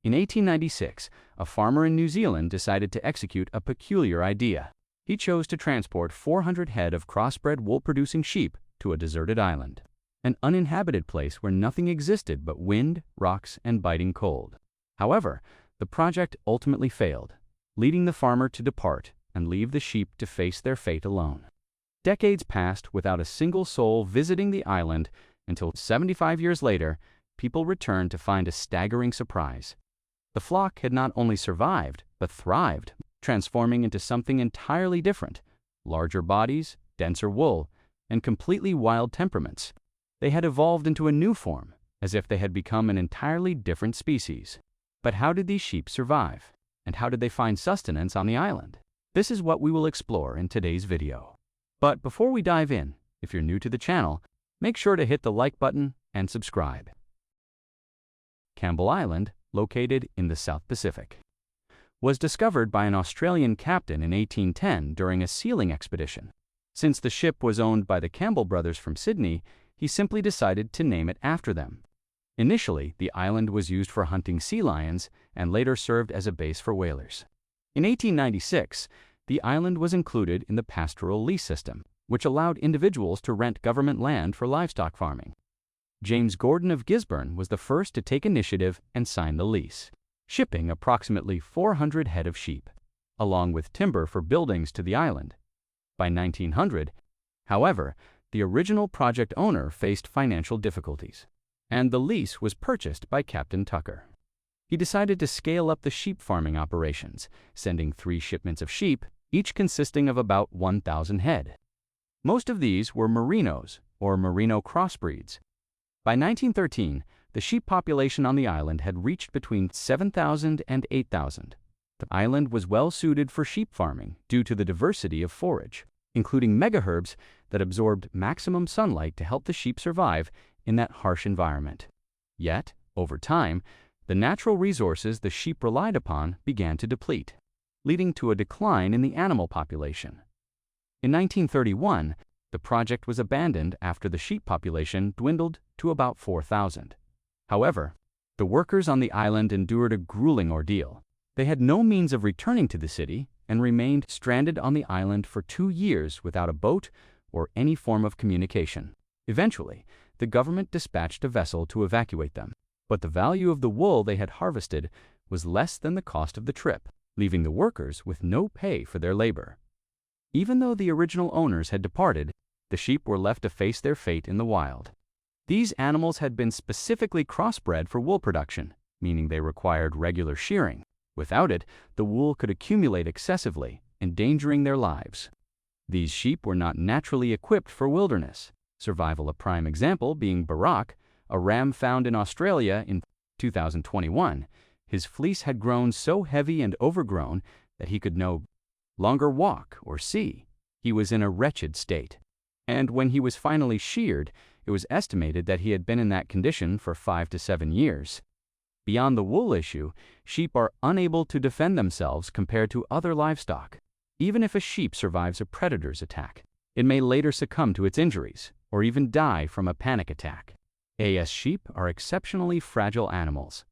In 1896, a farmer in New Zealand decided to execute a peculiar idea. He chose to transport 400 head of crossbred wool-producing sheep to a deserted island, an uninhabited place where nothing existed but wind, rocks, and biting cold. However, the project ultimately failed, leading the farmer to depart and leave the sheep to face their fate alone. Decades passed without a single soul visiting the island until 75 years later, people returned to find a staggering surprise. The flock had not only survived, but thrived, transforming into something entirely different: larger bodies, denser wool, and completely wild temperaments. They had evolved into a new form, as if they had become an entirely different species. But how did these sheep survive? And how did they find sustenance on the island? This is what we will explore in today's video. But before we dive in, if you're new to the channel, make sure to hit the like button and subscribe. Campbell Island, located in the South Pacific, was discovered by an Australian captain in 1810 during a sealing expedition. Since the ship was owned by the Campbell brothers from Sydney, he simply decided to name it after them. Initially, the island was used for hunting sea lions and later served as a base for whalers. In 1896, the island was included in the pastoral lease system, which allowed individuals to rent government land for livestock farming. James Gordon of Gisborne was the first to take initiative and sign the lease, shipping approximately 400 head of sheep, along with timber for buildings to the island. By 1900, however, the original project owner faced financial difficulties, and the lease was purchased by Captain Tucker. He decided to scale up the sheep farming operations, sending 3 shipments of sheep, each consisting of about 1,000 head. Most of these were merinos, or merino crossbreeds. By 1913, the sheep population on the island had reached between 7,000 and 8,000. The island was well suited for sheep farming due to the diversity of forage, including megaherbs that absorbed maximum sunlight to help the sheep survive in that harsh environment. Yet, over time, the natural resources the sheep relied upon began to deplete, leading to a decline in the animal population. In 1931, the project was abandoned after the sheep population dwindled to about 4,000. However, the workers on the island endured a grueling ordeal. They had no means of returning to the city and remained stranded on the island for 2 years without a boat or any form of communication. Eventually, the government dispatched a vessel to evacuate them, but the value of the wool they had harvested was less than the cost of the trip, leaving the workers with no pay for their labor. Even though the original owners had departed, the sheep were left to face their fate in the wild. These animals had been specifically crossbred for wool production, meaning they required regular shearing. Without it, the wool could accumulate excessively, endangering their lives. These sheep were not naturally equipped for wilderness survival, a prime example being Barak, a ram found in Australia in 2021. His fleece had grown so heavy and overgrown that he could no longer walk or see. He was in a wretched state. And when he was finally sheared, it was estimated that he had been in that condition for 5 to 7 years. Beyond the wool issue, sheep are unable to defend themselves compared to other livestock. Even if a sheep survives a predator's attack, it may later succumb to its injuries or even die from a panic attack. AS sheep are exceptionally fragile animals.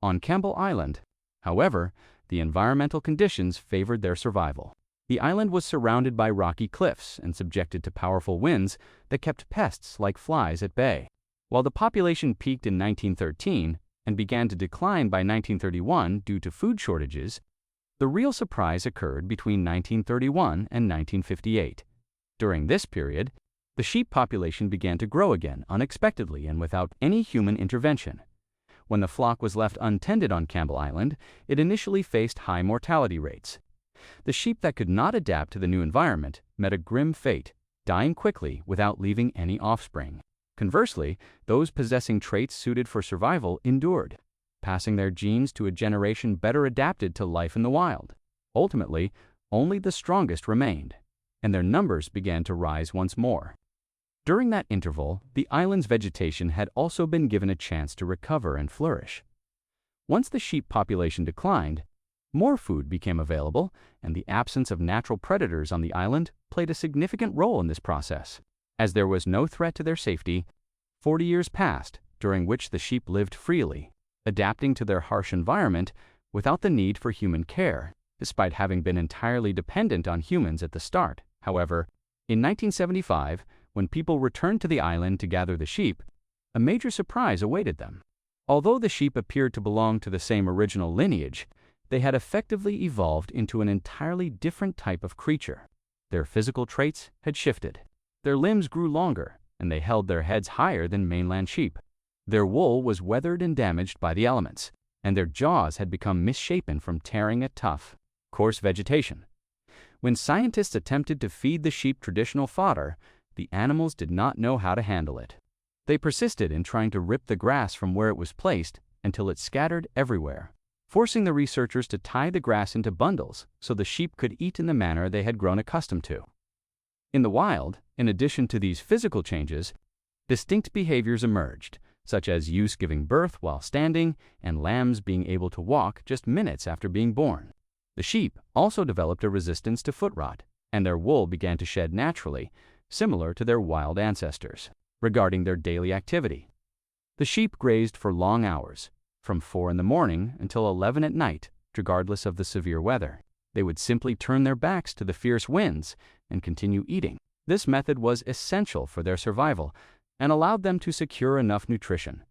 On Campbell Island, however, the environmental conditions favored their survival. The island was surrounded by rocky cliffs and subjected to powerful winds that kept pests like flies at bay. While the population peaked in 1913 and began to decline by 1931 due to food shortages, the real surprise occurred between 1931 and 1958. During this period, the sheep population began to grow again unexpectedly and without any human intervention. When the flock was left untended on Campbell Island, it initially faced high mortality rates. The sheep that could not adapt to the new environment met a grim fate, dying quickly without leaving any offspring. Conversely, those possessing traits suited for survival endured, passing their genes to a generation better adapted to life in the wild. Ultimately, only the strongest remained, and their numbers began to rise once more. During that interval, the island's vegetation had also been given a chance to recover and flourish. Once the sheep population declined, more food became available, and the absence of natural predators on the island played a significant role in this process. As there was no threat to their safety, 40 years passed, during which the sheep lived freely. adapting to their harsh environment without the need for human care, despite having been entirely dependent on humans at the start. However, in 1975, when people returned to the island to gather the sheep, a major surprise awaited them. Although the sheep appeared to belong to the same original lineage, they had effectively evolved into an entirely different type of creature. Their physical traits had shifted. Their limbs grew longer, and they held their heads higher than mainland sheep. Their wool was weathered and damaged by the elements, and their jaws had become misshapen from tearing at tough, coarse vegetation. When scientists attempted to feed the sheep traditional fodder, the animals did not know how to handle it. They persisted in trying to rip the grass from where it was placed until it scattered everywhere, forcing the researchers to tie the grass into bundles so the sheep could eat in the manner they had grown accustomed to. In the wild, in addition to these physical changes, distinct behaviors emerged, such as ewes giving birth while standing and lambs being able to walk just minutes after being born. The sheep also developed a resistance to foot rot, and their wool began to shed naturally, similar to their wild ancestors. Regarding their daily activity, the sheep grazed for long hours, from 4 in the morning until 11 at night, regardless of the severe weather. They would simply turn their backs to the fierce winds and continue eating. This method was essential for their survival and allowed them to secure enough nutrition.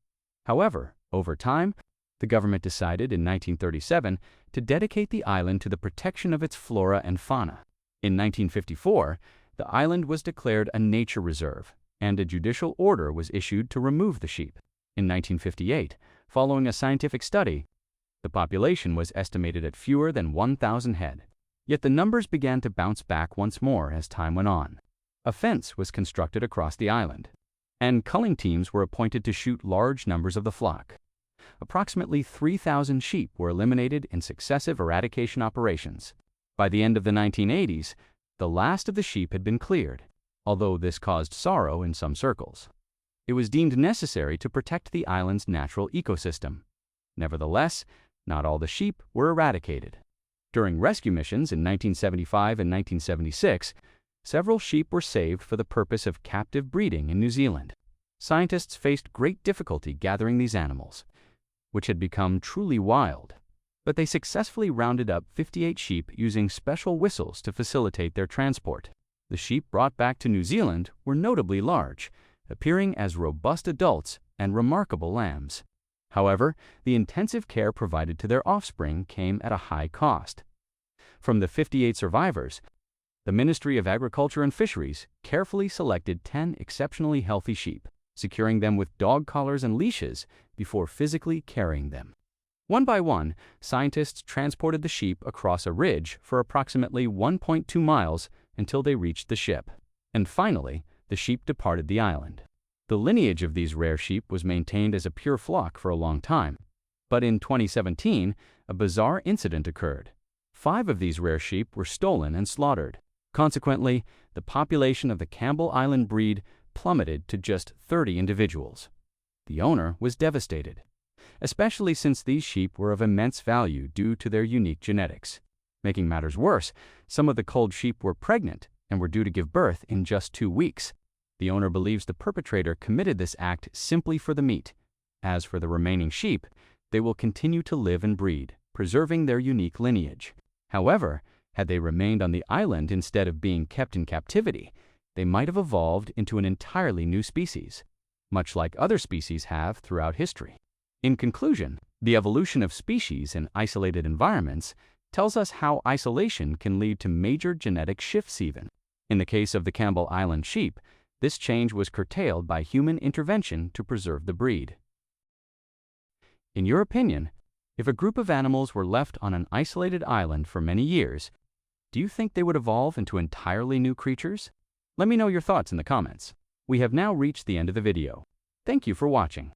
However, over time, the government decided in 1937 to dedicate the island to the protection of its flora and fauna. In 1954, the island was declared a nature reserve, and a judicial order was issued to remove the sheep. In 1958, following a scientific study, the population was estimated at fewer than 1,000 head. Yet the numbers began to bounce back once more as time went on. A fence was constructed across the island, and culling teams were appointed to shoot large numbers of the flock. Approximately 3,000 sheep were eliminated in successive eradication operations. By the end of the 1980s, the last of the sheep had been cleared, although this caused sorrow in some circles. It was deemed necessary to protect the island's natural ecosystem. Nevertheless, not all the sheep were eradicated. During rescue missions in 1975 and 1976, several sheep were saved for the purpose of captive breeding in New Zealand. Scientists faced great difficulty gathering these animals, which had become truly wild, but they successfully rounded up 58 sheep using special whistles to facilitate their transport. The sheep brought back to New Zealand were notably large, appearing as robust adults and remarkable lambs. However, the intensive care provided to their offspring came at a high cost. From the 58 survivors, the Ministry of Agriculture and Fisheries carefully selected 10 exceptionally healthy sheep, securing them with dog collars and leashes before physically carrying them. One by one, scientists transported the sheep across a ridge for approximately 1.2 miles until they reached the ship. And finally, the sheep departed the island. The lineage of these rare sheep was maintained as a pure flock for a long time. But in 2017, a bizarre incident occurred. 5 of these rare sheep were stolen and slaughtered. Consequently, the population of the Campbell Island breed plummeted to just 30 individuals. The owner was devastated, especially since these sheep were of immense value due to their unique genetics. Making matters worse, some of the culled sheep were pregnant and were due to give birth in just 2 weeks. The owner believes the perpetrator committed this act simply for the meat. As for the remaining sheep, they will continue to live and breed, preserving their unique lineage. However, had they remained on the island instead of being kept in captivity, they might have evolved into an entirely new species, much like other species have throughout history. In conclusion, the evolution of species in isolated environments tells us how isolation can lead to major genetic shifts even. In the case of the Campbell Island sheep, this change was curtailed by human intervention to preserve the breed. In your opinion, if a group of animals were left on an isolated island for many years, do you think they would evolve into entirely new creatures? Let me know your thoughts in the comments. We have now reached the end of the video. Thank you for watching.